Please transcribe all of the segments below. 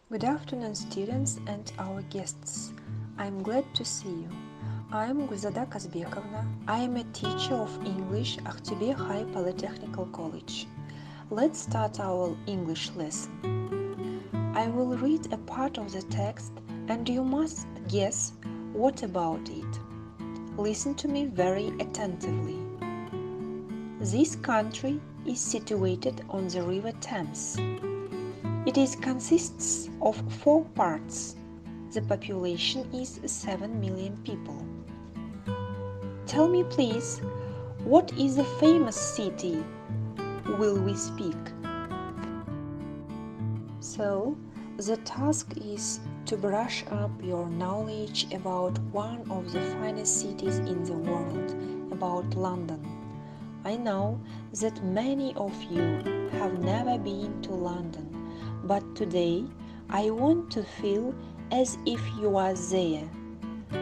Good afternoon, students and our guests. I'm glad to see you. I'm Bazekenova. I am a teacher of English at Aktübe High Polytechnical College. Let's start our English lesson. I will read a part of the text and you must guess what about it. Listen to me very attentively. This country is situated on the river Thames. It consists of 4 parts. The population is 7 million people. Tell me please, what is the famous city will we speak? So, the task is to brush up your knowledge about one of the finest cities in the world, about London. I know that many of you have never been to London. But today, I want to feel as if you are there.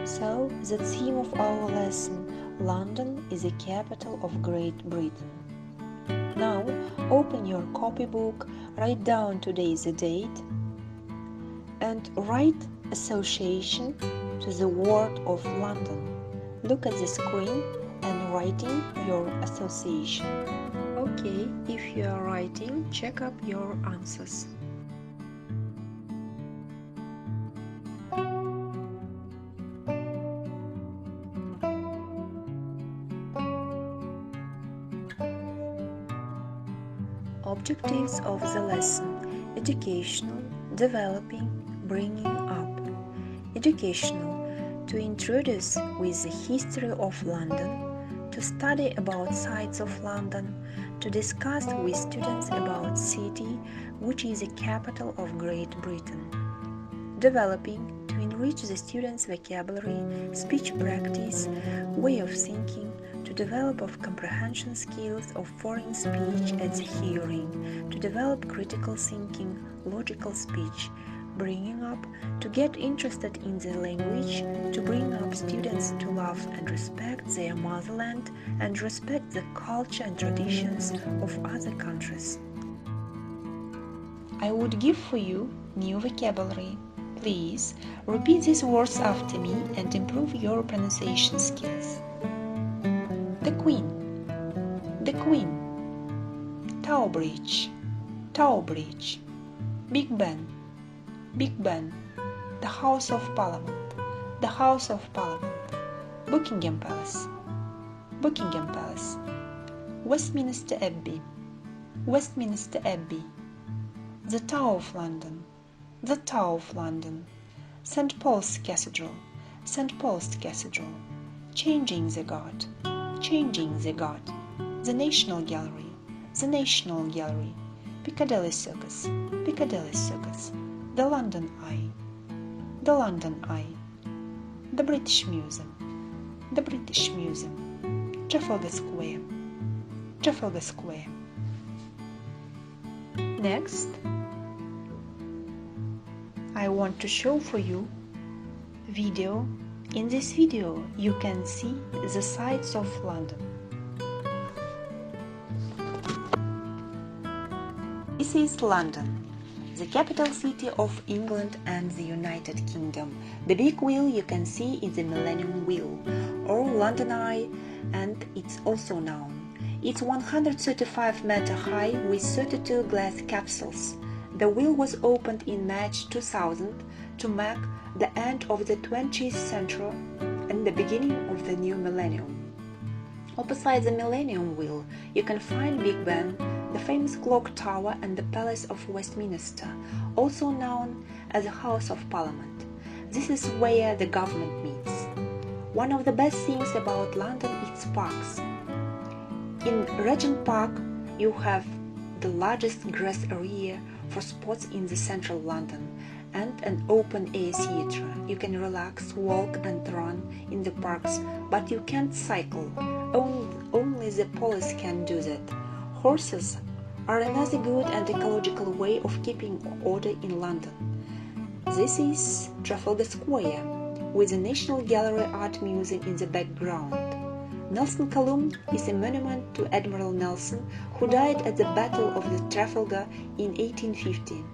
So, the theme of our lesson, London is the capital of Great Britain. Now, open your copybook, write down today's date, and write association to the word of London. Look at the screen and writing your association. Okay, if you are writing, check up your answers. Objectives of the lesson: educational, developing, bringing up. Educational, to introduce with the history of London, to study about sights of London, to discuss with students about city, which is the capital of Great Britain. Developing, to enrich the students' vocabulary, speech practice, way of thinking, to develop of comprehension skills of foreign speech at the hearing, to develop critical thinking, logical speech. Bringing up, to get interested in the language, to bring up students to love and respect their motherland and respect the culture and traditions of other countries. I would give for you new vocabulary. Please repeat these words after me and improve your pronunciation skills. The Queen, the Queen. Tower Bridge, Tower Bridge. Big Ben, Big Ben. The House of Parliament, the House of Parliament. Buckingham Palace, Buckingham Palace. Westminster Abbey, Westminster Abbey. The Tower of London, the Tower of London. St. Paul's Cathedral, St. Paul's Cathedral. Changing the Guard, Changing the Guard. The National Gallery, the National Gallery. Piccadilly Circus, Piccadilly Circus. The London Eye, the London Eye. The British Museum, the British Museum. Trafalgar Square, Trafalgar Square. Next, I want to show for you video. In this video, you can see the sights of London. This is London, the capital city of England and the United Kingdom. The big wheel you can see is the Millennium Wheel, or London Eye, and it's also known. It's 135 meters high with 32 glass capsules. The wheel was opened in March 2000 to mark the end of the 20th century and the beginning of the new millennium. Opposite the Millennium Wheel, you can find Big Ben, the famous clock tower, and the Palace of Westminster, also known as the House of Parliament. This is where the government meets. One of the best things about London is parks. In Regent Park, you have the largest grass area for sports in the central London and an open-air theatre. You can relax, walk and run in the parks, but you can't cycle. Only the police can do that. Horses are another good and ecological way of keeping order in London. This is Trafalgar Square, with the National Gallery Art Museum in the background. Nelson Column is a monument to Admiral Nelson, who died at the Battle of the Trafalgar in 1850.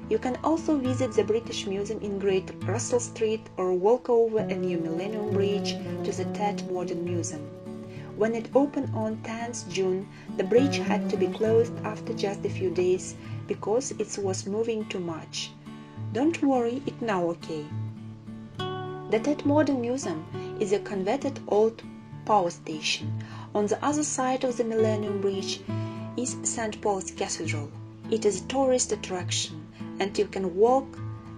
You can also visit the British Museum in Great Russell Street or walk over a new Millennium Bridge to the Tate Modern Museum. When it opened on 10th June, the bridge had to be closed after just a few days because it was moving too much. Don't worry, it's now okay. The Tate Modern Museum is a converted old power station. On the other side of the Millennium Bridge is St. Paul's Cathedral. It is a tourist attraction, and you can walk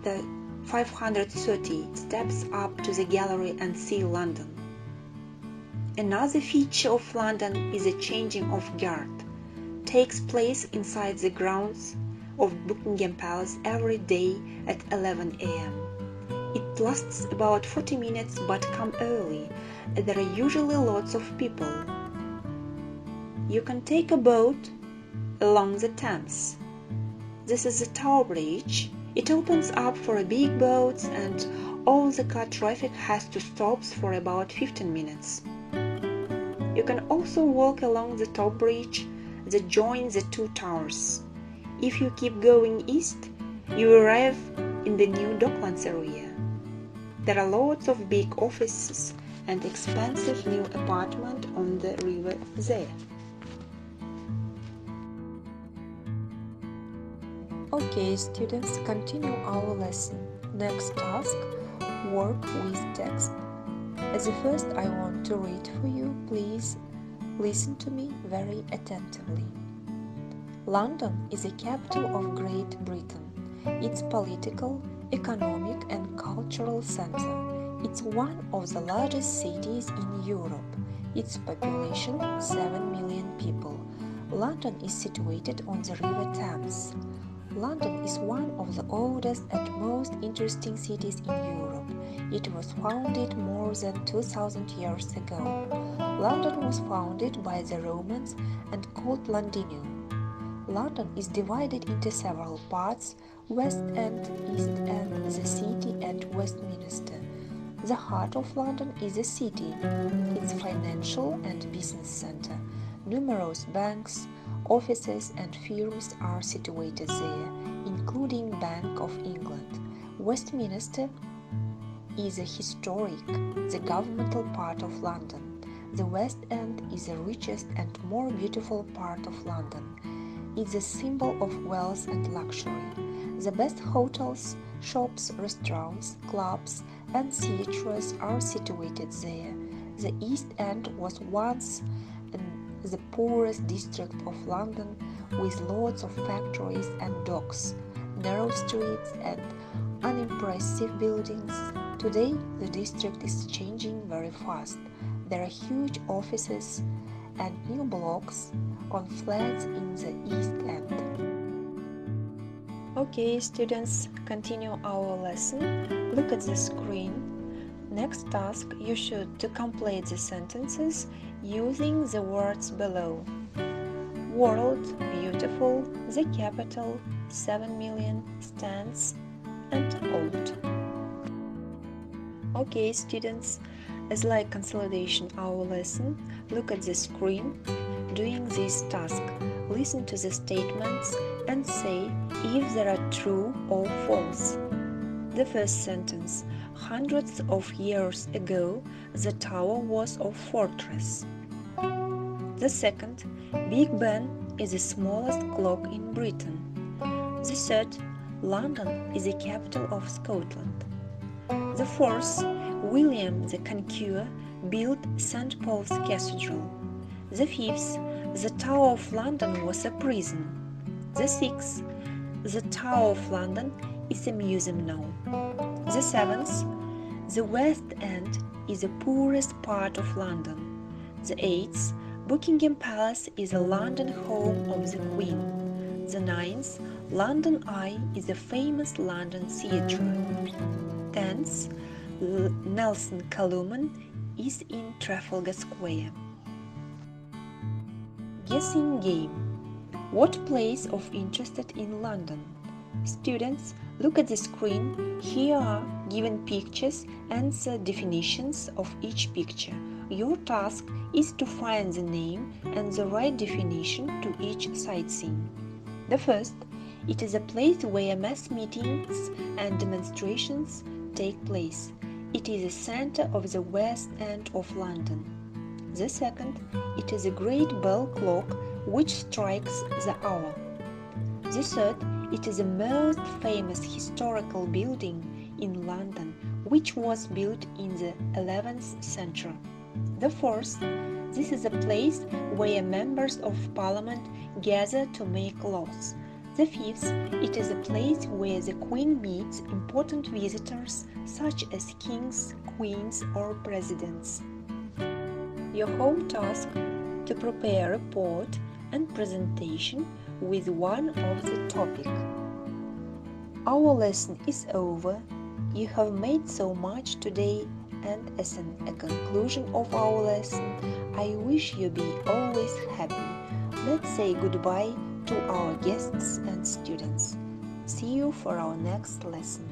the 530 steps up to the gallery and see London. Another feature of London is a changing of guard. Takes place inside the grounds of Buckingham Palace every day at 11 a.m. It lasts about 40 minutes, but come early. There are usually lots of people. You can take a boat along the Thames. This is the Tower Bridge. It opens up for big boats, and all the car traffic has to stop for about 15 minutes. You can also walk along the top bridge that joins the two towers. If you keep going east, you arrive in the new Docklands area. There are lots of big offices and expensive new apartments on the river there. Okay, students, continue our lesson. Next task, work with text. As a first, I want to read for you. Please listen to me very attentively. London is the capital of Great Britain. It's political, economic and cultural center. It's one of the largest cities in Europe. Its population 7 million people. London is situated on the River Thames. London is one of the oldest and most interesting cities in Europe. It was founded more than 2000 years ago. London was founded by the Romans and called Londinium. London is divided into several parts: West End, East End, the City and Westminster. The heart of London is the city. Its financial and business center. Numerous banks, offices and firms are situated there, including Bank of England. Westminster is a historic, the governmental part of London. The West End is the richest and more beautiful part of London. It's a symbol of wealth and luxury. The best hotels, shops, restaurants, clubs and theatres are situated there. The East End was once the poorest district of London, with lots of factories and docks, narrow streets and unimpressive buildings. Today, the district is changing very fast. There are huge offices and new blocks on flats in the East End. Okay, students, continue our lesson. Look at the screen. Next task, you should to complete the sentences using the words below. World, beautiful, the capital, 7 million, stands, and old. Okay, students, as like consolidation our lesson, look at the screen. Doing this task, listen to the statements and say if they are true or false. The first sentence: hundreds of years ago, the tower was a fortress. The second: Big Ben is the smallest clock in Britain. The third: London is the capital of Scotland. The fourth: William the Conqueror built St. Paul's Cathedral. The fifth: the Tower of London was a prison. The sixth: the Tower of London is a museum now. The seventh: the West End is the poorest part of London. The eighth: Buckingham Palace is the London home of the Queen. The ninth: London Eye is the famous London theatre. 10th: Nelson Column is in Trafalgar Square. Guessing game. What place of interest in London? Students, look at the screen. Here are given pictures and the definitions of each picture. Your task is to find the name and the right definition to each sightseeing. The first: It is a place where mass meetings and demonstrations take place. It is the center of the West End of London. The second, it is a great bell clock which strikes the hour. The third, it is the most famous historical building in London, which was built in the 11th century. The fourth, this is a place where members of parliament gather to make laws. The fifth, it is a place where the Queen meets important visitors such as kings, queens or presidents. Your home task to prepare a report and presentation with one of the topic. Our lesson is over. You have made so much today, and as a conclusion of our lesson, I wish you be always happy. Let's say goodbye to our guests and students. See you for our next lesson.